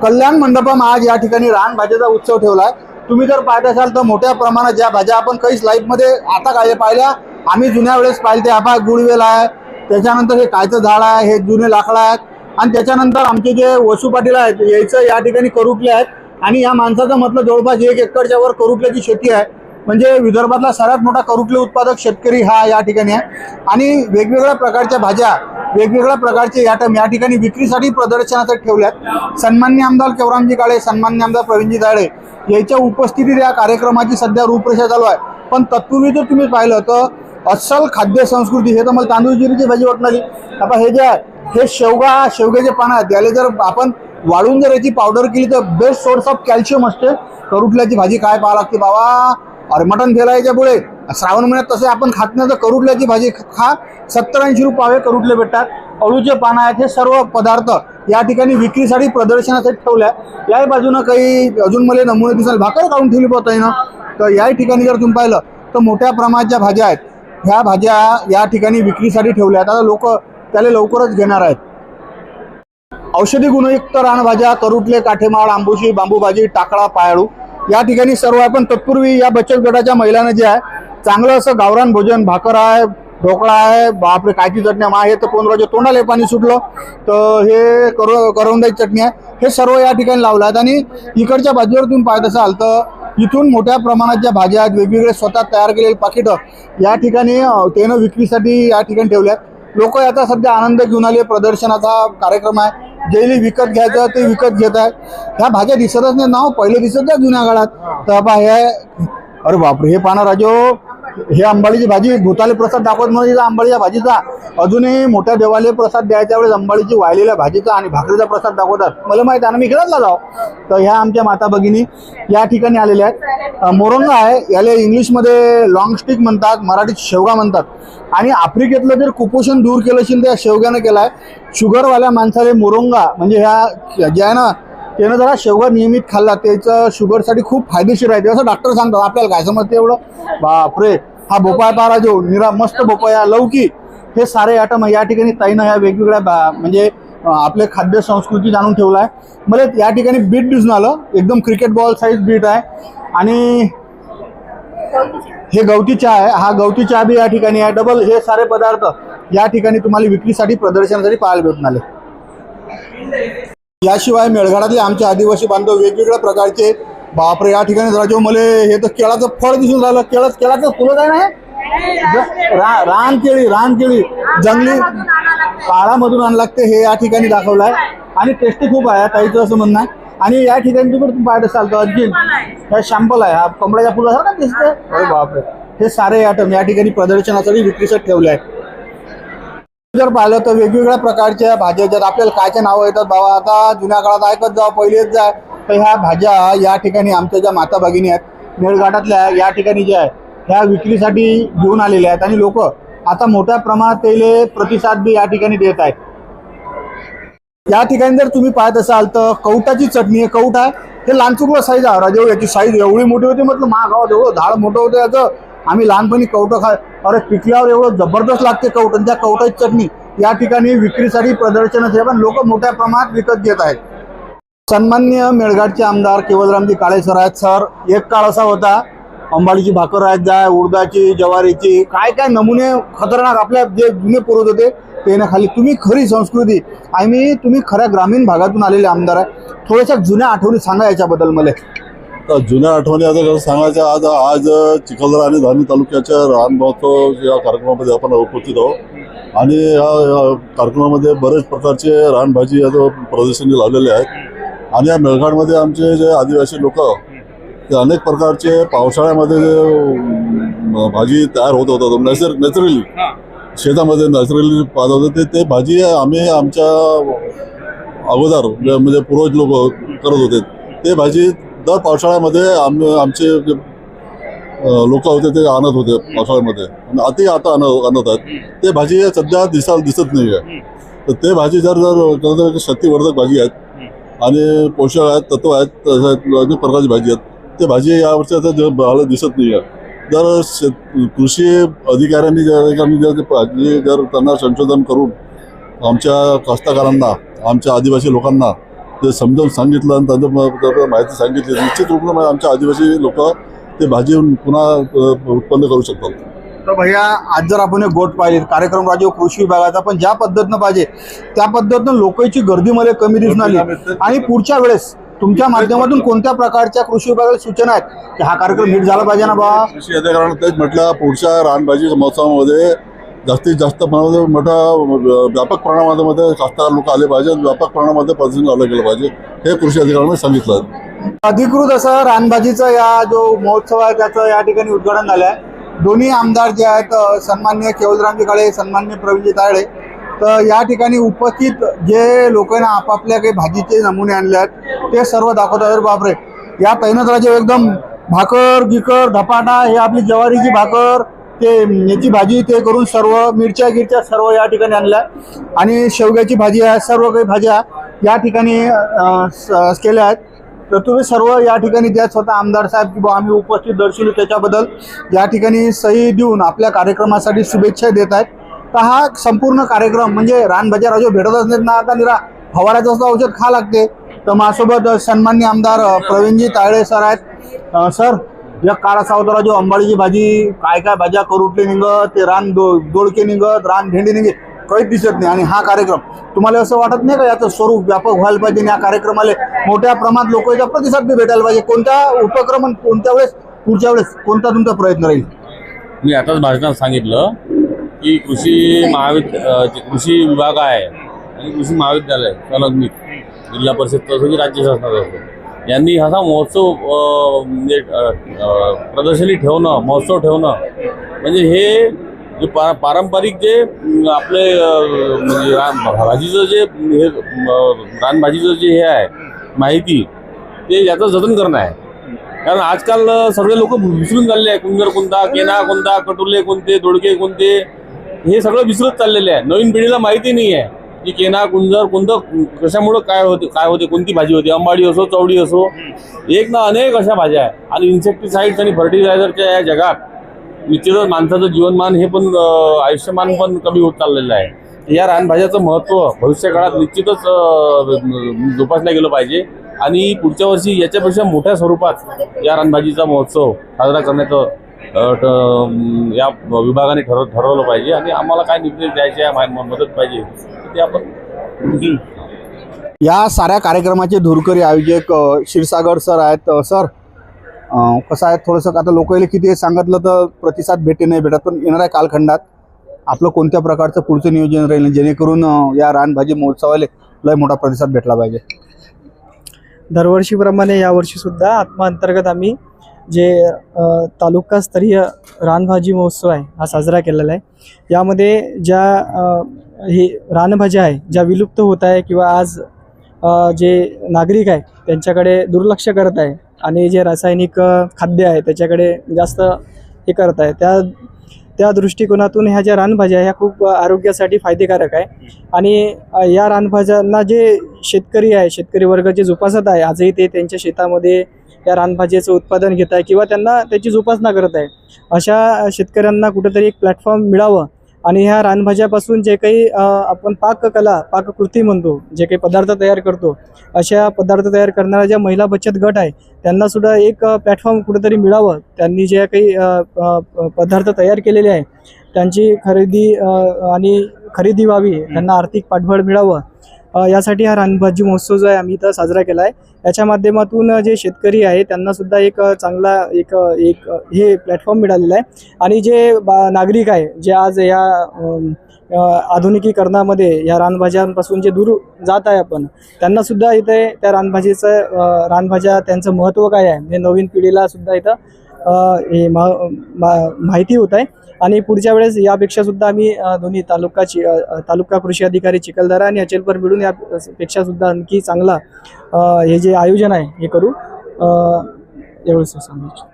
कल्याण मंडपम आज या ठिकाणी रानभाज्याचा उत्सव ठेवलाय। तुम्ही जर पाहत असाल तर मोठ्या प्रमाणात ज्या भाज्या आपण काही स्लाइडमध्ये आता काय पाहिल्या, आम्ही जुन्या वेळेस पाहिले ते आपा गुळवेल आहे, त्याच्यानंतर हे कायचं झाड आहे, हे जुने लाकडं आहेत, आणि त्याच्यानंतर आमचे जे वसू पाटील आहेत याचं या ठिकाणी करुटले आहेत। आणि या माणसाचं म्हटलं जवळपास 1 एकरच्या वर करुटल्याची शेती आहे, म्हणजे विदर्भातला सर्वात मोठा करुटले उत्पादक शेतकरी हा या ठिकाणी आहे। आणि वेगवेगळ्या प्रकारच्या भाज्या, वेगवेगळ्या प्रकारचे आयटम या ठिकाणी विक्रीसाठी प्रदर्शनासाठी ठेवल्यात। सन्माननीय आमदार केवरामजी काळे, सन्माननीय आमदार प्रवीणजी दाळे यांच्या उपस्थितीत या कार्यक्रमाची सध्या रूपरेषा चालू आहे। पण तत्पूर्वी जर तुम्ही पाहिलं तर अस्सल खाद्य संस्कृती, हे तर मला तांदूळ जिरीची भाजी वाटणारी, आता हे जे आहे हे शेवग्याचे पानं आहेत, याला जर आपण वाळून जर याची पावडर केली तर बेस्ट सोर्स ऑफ कॅल्शियम असते। करुटल्याची भाजी काय पाहा लागते बाबा, अरे मटण गेला याच्यापुढे। श्रावण महिन्यात तसे आपण खात नाही तर करुटल्याची भाजी खा, 70-80 रुपये करुटले भेटतात। अळूचे पानं आहेत, हे सर्व पदार्थ या ठिकाणी विक्रीसाठी प्रदर्शनासाठी ठेवल्या। याही बाजूनं काही अजून मला नमुने दिसाल, भाकर काढून ठेवली पोहताय ना, तर याही ठिकाणी जर तुम्ही पाहिलं तर मोठ्या प्रमाणात भाज्या आहेत, ह्या भाज्या या ठिकाणी विक्रीसाठी ठेवल्या। आता लोक त्याला लवकरच घेणार आहेत। औषधी गुणयुक्त रानभाज्या, करुटले, काठेमाळ, आंबोशी, बांबू भाजी, टाकळा, पायाळू या ठिकाणी सर्व आहे। पण तत्पूर्वी या बचत गटाच्या महिलांना जे आहे चांगलं असं गावरान भोजन, भाकर आहे, ढोकळा आहे, बापरे कायची चटणी आहे, तर कोणराच्या तोंडाला पाणी सुटलं, तर हे करवंदाची चटणी आहे, हे सर्व या ठिकाणी लावलं आहेत। आणि इकडच्या बाजूवर तुम्ही पाहत असाल तर इथून मोठ्या प्रमाणात ज्या भाज्या आहेत, वेगवेगळे स्वतः तयार केलेले पाकिटं या ठिकाणी त्यानं विक्रीसाठी या ठिकाणी ठेवल्यात। लोक याचा सध्या आनंद घेऊन आले। प्रदर्शनाचा कार्यक्रम आहे, जे विकत घ्यायचं ते विकत घेत आहेत। ह्या भाज्या दिसतच नाही, नाव पहिले दिसत त्या जुन्या काळात, तर बा हे अरे बापरे, हे पाना राजो, हे अंबाडीची भाजी भूताले प्रसाद दाखवत म्हणजे अंबाडीच्या भाजीचा, अजूनही मोठ्या देवाले प्रसाद द्यायच्या वेळेस अंबाडीची वाळलेल्या भाजीचा आणि भाकरीचा प्रसाद दाखवतात। मला माहिती आहे ना, मी खेळतला जाऊ, तर ह्या आमच्या माता भगिनी या ठिकाणी आलेल्या आहेत। मोरंगा आहे, याला इंग्लिशमध्ये लॉंग स्टिक म्हणतात, मराठीत शेवगा म्हणतात। आणि आफ्रिकेतलं जर कुपोषण दूर केलं असेल त्या शेवग्यानं केलं आहे। शुगरवाल्या माणसाला मोरंगा म्हणजे ह्या जे आहे ना, त्यानं जरा शेवगा नियमित खाल्ला त्याचं शुगरसाठी खूप फायदेशीर आहे, असं डॉक्टर सांगतात। आपल्याला काय समजते एवढं, बापरे, हा भोपाळ पारा जो निरा मस्त भोपाळ्या, लौकी, हे सारे आयटम या ठिकाणी ताईनं ह्या वेगवेगळ्या म्हणजे आपले खाद्य संस्कृती जाणून ठेवला आहे। मला या ठिकाणी बीट दिसून आलं, एकदम क्रिकेट बॉल साईज बीट आहे। आणि हे गवती चहा आहे, हा गवती चहा बी या ठिकाणी आहे, डबल, हे सारे पदार्थ या ठिकाणी तुम्हाला विक्रीसाठी प्रदर्शनासाठी पाहायला भेटून आले। याशिवाय मेळघाटातले आमचे आदिवासी बांधव वेगवेगळ्या प्रकारचे, बापरे या ठिकाणी राजो मले हे तर केळाचं फळ दिसून राहिलं, केळाचं फुलं काय नाही, रानकेळी जंगली काळामधून आणलं लागते, हे या ठिकाणी दाखवलं आहे। आणि टेस्टी खूप आहे ताईचं असं म्हणणं आहे। आणि या ठिकाणी तुम्ही पाहत असाल तर अर्जुन हे शॅम्पल आहे, हा कमळाच्या फुलासारखा दिसतोय, अरे बापरे, हे सारे आयटम या ठिकाणी प्रदर्शनासाठी विक्रीसाठी ठेवले आहेत। जर पाहिलं तर वेगवेगळ्या प्रकारच्या भाज्या ज्यात आपल्याला कायचे नावं येतात बाबा, आता जुन्या काळात ऐकत जावं, पहिलेच जाय, तर ह्या भाज्या या ठिकाणी आमच्या ज्या माता भगिनी आहेत मेळघाटातल्या या ठिकाणी ज्या आहेत ह्या विक्रीसाठी घेऊन आलेल्या आहेत। आणि लोक आता मोठ्या प्रमाणात त्याला प्रतिसाद बी या ठिकाणी देत आहेत। या ठिकाणी जर तुम्ही पाहत असाल तर कवटाची चटणी आहे, कवट आहे, हे लहानचुकलं साईज आहे राजेव, याची साईज एवढी मोठी होती, म्हटलं महागावात एवढं झाड मोठं होतं याचं, आम्ही लहानपणी कवटं अरे पिकल्यावर एवढं जबरदस्त लागते कवट, आणि त्या कवटाची चटणी या ठिकाणी विक्रीसाठी प्रदर्शनासाठी पण लोक मोठ्या प्रमाणात विकत घेत आहेत। सन्माननीय मेळघाटचे आमदार केवलरामजी काळे सर आहेत। सर, एक काळ असा होता, अंबाडीची भाकर आहेत, जाय उडदाची, ज्वारीची, काय काय नमुने खतरनाक आपल्या जे जुने पूर्वज होते त्याने खाली। तुम्ही खरी संस्कृती, तुम्ही खऱ्या ग्रामीण भागातून आलेले आमदार आहे, थोड्याशा जुन्या आठवणी सांगा याच्याबद्दल मला। तर जुन्या आठवणी आता कसं सांगायच्या, आज चिखलदरा आणि धारणी तालुक्याच्या रान महोत्सव या कार्यक्रमामध्ये आपण उपस्थित आहोत। आणि या कार्यक्रमामध्ये बरेच प्रकारचे रानभाजी आता प्रदर्शनी लावलेले आहेत। आणि या मेळघाटमध्ये आमचे जे आदिवासी लोक ते अनेक प्रकारचे पावसाळ्यामध्ये जे भाजी तयार होत होतात नॅचरली शेतामध्ये नॅचरली पाहत होते, ते भाजी आम्ही आमच्या अगोदर म्हणजे पूर्वज लोक करत होते। ते भाजी दर पावसाळ्यामध्ये आमचे जे लोक होते ते आणत होते पावसाळ्यामध्ये, आणि आता आणत आहेत। ते भाजी सध्या दिसत नाही आहे, तर ते भाजी जर शक्तिवर्धक भाजी आहेत आणि पोषक आहेत, तत्व आहेत, अनेक प्रकारची भाजी आहेत, ते भाजी यावर्षी आता दिसत नाही आहे। जर कृषी अधिकाऱ्यांनी जर त्यांना संशोधन करून आमच्या कास्तकारांना, आमच्या आदिवासी लोकांना ते समजावून सांगितलं आणि त्यांना माहिती सांगितली, निश्चित रूपाने आमच्या आदिवासी लोक ते भाजी पुन्हा उत्पन्न करू शकतात. तर भैया आज जर आपण एक गोट पाहिली कार्यक्रम राजीव कृषी विभागाचा, पण ज्या पद्धतीनं पाहिजे त्या पद्धतीनं लोकांची गर्दी मध्ये कमी दिसून आली. आणि पुढच्या वेळेस तुमच्या माध्यमातून कोणत्या प्रकारच्या कृषी विभागाला सूचना आहेत की हा कार्यक्रम नीट झाला पाहिजे ना बा? कृषी अधिकाऱ्यांना तेच म्हटलं, पुढच्या रानभाजी महोत्सवामध्ये जास्तीत जास्त प्रमाणामध्ये मोठा व्यापक प्रमाणामध्ये कास्तकार लोक आले पाहिजे, व्यापक प्रमाणामध्ये प्रदर्शन आलं गेलं पाहिजे, हे कृषी अधिकाऱ्यांना सांगितलं. अधिकृत असं रानभाजीचा या जो महोत्सव आहे त्याचं या ठिकाणी उद्घाटन झालं आहे. दोन्ही आमदार जे आहेत सन्माननीय केवलरामजी काळे, सन्माननीय प्रवीणजी तायडे, तर या ठिकाणी उपस्थित जे लोकांना आपापल्या काही भाजीचे नमुने आणले आहेत ते सर्व दाखवतात. बापरे, या तैनातराजे एकदम भाकर गिकर धपाटा, हे आपली ज्वारीची भाकर, ते याची भाजी ते करून सर्व मिरच्या गिरच्या सर्व या ठिकाणी आणल्या. आणि शेवग्याची भाजी आहे, सर्व काही भाज्या या ठिकाणी केल्या आहेत. तर तुम्ही सर्व या ठिकाणी द्या स्वतः आमदार साहेब की बा आम्ही उपस्थित दर्शवलो त्याच्याबद्दल या ठिकाणी सही देऊन आपल्या कार्यक्रमासाठी शुभेच्छा देत आहेत. तर हा संपूर्ण कार्यक्रम म्हणजे रानभाज्या राजू भेटतच नाहीत ना, आता निरा फवाराचं असं औषध खा लागते. तर माझ्यासोबत सन्माननीय आमदार प्रवीणजी तायडे सर आहेत. सर, या काळ असा होता राजू, अंबाडीची भाजी काय काय भाज्या करुटली निघत, ते रान दोडके निघत, रान भेंडी निघत, काहीच दिसत नाही. आणि हा कार्यक्रम तुम्हाला असं वाटत नाही का याचं स्वरूप व्यापक व्हायला पाहिजे आणि या कार्यक्रमाला मोठ्या प्रमाणात लोकांचा प्रतिसाद बी भेटायला पाहिजे? कोणत्या उपक्रम कोणत्या वेळेस पुढच्या वेळेस कोणता तुमचा प्रयत्न राहील? मी आताच भाषणात सांगितलं की कृषी विभाग आहे आणि कृषी महाविद्यालय संलग्नित जिल्हा परिषद असो की राज्य शासनाचा असो, यांनी असा महोत्सव म्हणजे प्रदर्शनी ठेवणं, महोत्सव ठेवणं म्हणजे हे जे पारंपरिक जे आपले म्हणजे भाजीचं जे हे रानभाजीचं जे हे आहे माहिती, ते याचं जतन करणं आहे. कारण आजकाल सगळे लोक विसरून चालले आहे. कुंजर कोणता, केना कोणता, कटुले कोणते, दोडके कोणते, हे सगळं विसरत चाललेले आहे. नवीन पिढीला माहिती नाही आहे की केना कुंजर कोणतं कशामुळं काय होते, कोणती भाजी होती, अंबाडी असो चवडी असो, एक ना अनेक अशा भाज्या आहे. आणि इन्सेक्टिसाइड्स आणि फर्टिलायझरच्या या जगात निश्चितच माणसाचं जीवनमान हे पण आयुष्यमान पण कमी होत चाललेलं आहे. या रानभाज्याचं महत्त्व भविष्य काळात निश्चितच जोपासलं गेलं पाहिजे. आणि पुढच्या वर्षी याच्यापेक्षा मोठ्या स्वरूपात या रानभाजीचा महोत्सव साजरा करण्याचं या विभागाने ठरवलं पाहिजे. आणि आम्हाला काय निर्देश द्यायचे आहे, मदत पाहिजे ते आपण. या साऱ्या कार्यक्रमाचे धुरकरी आयोजक क्षीरसागर सर आहेत. सर, कसं आहे थोडंसं आता लोकांना किती सांगितलं तर प्रतिसाद भेटे नाही भेटत, पण येणाऱ्या कालखंडात आपलं कोणत्या प्रकारचं पुढचं नियोजन राहील जेणेकरून या रानभाजी महोत्सवाला लय मोठा प्रतिसाद भेटला पाहिजे? दरवर्षीप्रमाणे यावर्षीसुद्धा आत्मा अंतर्गत आम्ही जे तालुकास्तरीय रानभाजी महोत्सव आहे हा साजरा केलेला आहे. यामध्ये ज्या हे रानभाज्या आहे ज्या विलुप्त होत आहे किंवा आज जे नागरिक आहे त्यांच्याकडे दुर्लक्ष करत आहे आणि जे रासायनिक खाद्य आहे त्याच्याकडे जास्त हे करत आहे, त्या दृष्टिकोनातून ह्या ज्या रानभाज्या ह्या खूप आरोग्यासाठी फायदेकारक आहे. आणि या रानभाज्यांना जे शेतकरी वर्ग जे जोपासत आहे आजही ते त्यांच्या शेतामध्ये या रानभाज्याचं उत्पादन घेत आहे किंवा त्यांना त्याची जोपासना करत आहे. अशा शेतकऱ्यांना कुठेतरी एक प्लॅटफॉर्म मिळावं आणि ह्या रानभाज्यापासून जे काही आपण पाककृती म्हणतो, जे काही पदार्थ तयार करतो, अशा पदार्थ तयार करणाऱ्या ज्या महिला बचत गट आहे त्यांनासुद्धा एक प्लॅटफॉर्म कुठेतरी मिळावं. त्यांनी जे काही पदार्थ तयार केलेले आहे त्यांची खरेदी व्हावी, त्यांना आर्थिक पाठबळ मिळावं, यासाठी हा रानभाजी महोत्सव जो आहे आम्ही इथं साजरा केला आहे. याच्या माध्यमातून जे शेतकरी आहे त्यांनासुद्धा एक चांगला एक हे प्लॅटफॉर्म मिळालेला आहे. आणि जे नागरिक आहे जे आज या आधुनिकीकरणामध्ये या रानभाज्यांपासून जे दूर जात आहे आपण, त्यांनासुद्धा इथे त्या रानभाज्या त्यांचं महत्त्व काय आहे हे नवीन पिढीला सुद्धा इथं हे माहिती होत आहे. आणि पुढच्या वेळेस यापेक्षा सुद्धा आम्ही दोन्ही तालुका कृषी अधिकारी चिखलदरा आणि अचलपूर मिळून यापेक्षा सुद्धा आणखी चांगला हे जे आयोजन आहे हे करू, एवढंच सांगायचं.